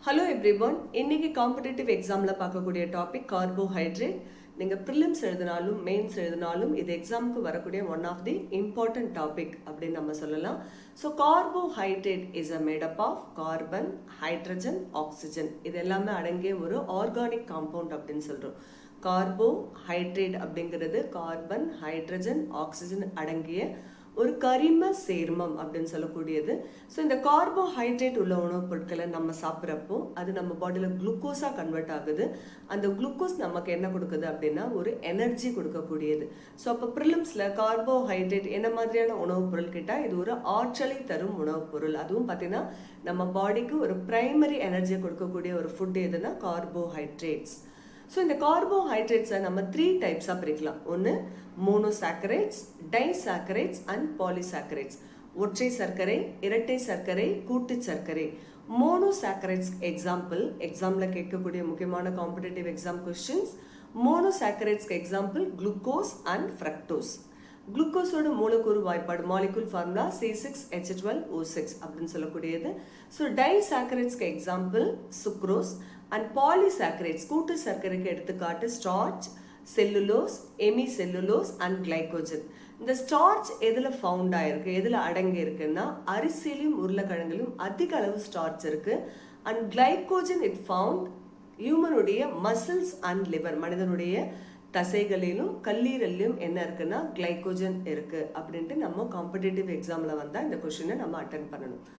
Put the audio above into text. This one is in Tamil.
Hello everyone. இன்னைக்கு காம்படிட்டிவ் எக்ஸாம்ல பார்க்கக்கூடிய டாபிக் கார்போஹைட்ரேட். நீங்க ப்ரிலிம்ஸ் எழுதினாலும் மெயின்ஸ் எழுதினாலும் இது எக்ஸாமுக்கு வரக்கூடிய one of the important topic அப்படின்னு நம்ம சொல்லலாம். So carbohydrate is a made up of carbon, hydrogen, oxygen. இது எல்லாமே அடங்கிய ஒரு ஆர்கானிக் காம்பவுண்ட் அப்படின்னு சொல்றோம். கார்போஹைட்ரேட் அப்படிங்கிறது கார்பன், ஹைட்ரஜன், ஆக்சிஜன் அடங்கிய ஒரு கரிம சேர்மம் அப்படின்னு சொல்லக்கூடியது. ஸோ இந்த கார்போஹைட்ரேட் உள்ள உணவுப் பொருட்களை நம்ம சாப்பிட்றப்போ அது நம்ம பாடியில் குளுக்கோஸாக கன்வெர்ட் ஆகுது. அந்த குளுக்கோஸ் நமக்கு என்ன கொடுக்குது அப்படின்னா ஒரு எனர்ஜி கொடுக்கக்கூடியது. ஸோ அப்போ ப்ரிலிம்ஸில் கார்போஹைட்ரேட் என்ன மாதிரியான உணவுப் பொருள் கேட்டால் இது ஒரு ஆற்றலை தரும் உணவுப் பொருள். அதுவும் பார்த்தீங்கன்னா நம்ம பாடிக்கு ஒரு பிரைமரி எனர்ஜியை கொடுக்கக்கூடிய ஒரு ஃபுட் எதுனா கார்போஹைட்ரேட்ஸ். ஸோ இந்த கார்போஹைட்ரேட்ஸை நம்ம 3 டைப்ஸாக பிரிக்கலாம். ஒன்று மோனோசாக்கரைட்ஸ், டைசாக்கரைட்ஸ் அண்ட் பாலிசாக்கரைட்ஸ். ஒற்றை சர்க்கரை, இரட்டை சர்க்கரை, கூட்டு சர்க்கரை. மோனோசாக்கரைட்ஸ் எக்ஸாம்பிள் கேட்கக்கூடிய முக்கியமான காம்படிட்டிவ் எக்ஸாம் கொஸ்டின்ஸ். மோனோசாக்கரைட்ஸ்க்கு எக்ஸாம்பிள் குளுக்கோஸ் அண்ட் ஃப்ரக்டோஸ். குளுக்கோஸோட மூலக்கூறு வாய்ப்பாடு மாலிகுல் ஃபார்முலா C6H12O6 அப்படின்னு சொல்லக்கூடியது. ஸோ டைசாக்கரைட்ஸ்க்கு எக்ஸாம்பிள் சுக்ரோஸ் அண்ட் பாலிசாக்கரைட்ஸ் கூட்டு சர்க்கரைக்கு எடுத்துக்காட்டு starch, cellulose, hemicellulose and glycogen. இந்த ஸ்டார்ச் எதில் ஃபவுண்ட் ஆயிருக்கு, எதில் அடங்கி இருக்குன்னா அரிசியிலும் உருளைக்கிழங்கிலும் அதிக அளவு ஸ்டார்ச் இருக்கு. அண்ட் கிளைகோஜன் இட் ஃபவுண்ட் ஹியூமனுடைய மசில்ஸ் அண்ட் லிவர், மனிதனுடைய தசைகளிலும் கல்லீரலிலும் என்ன இருக்குன்னா கிளைகோஜன் இருக்கு அப்படின்ட்டு நம்ம காம்படிட்டிவ் எக்ஸாம்ல வந்தா இந்த கொஸ்டினை நம்ம அட்டென்ட் பண்ணணும்.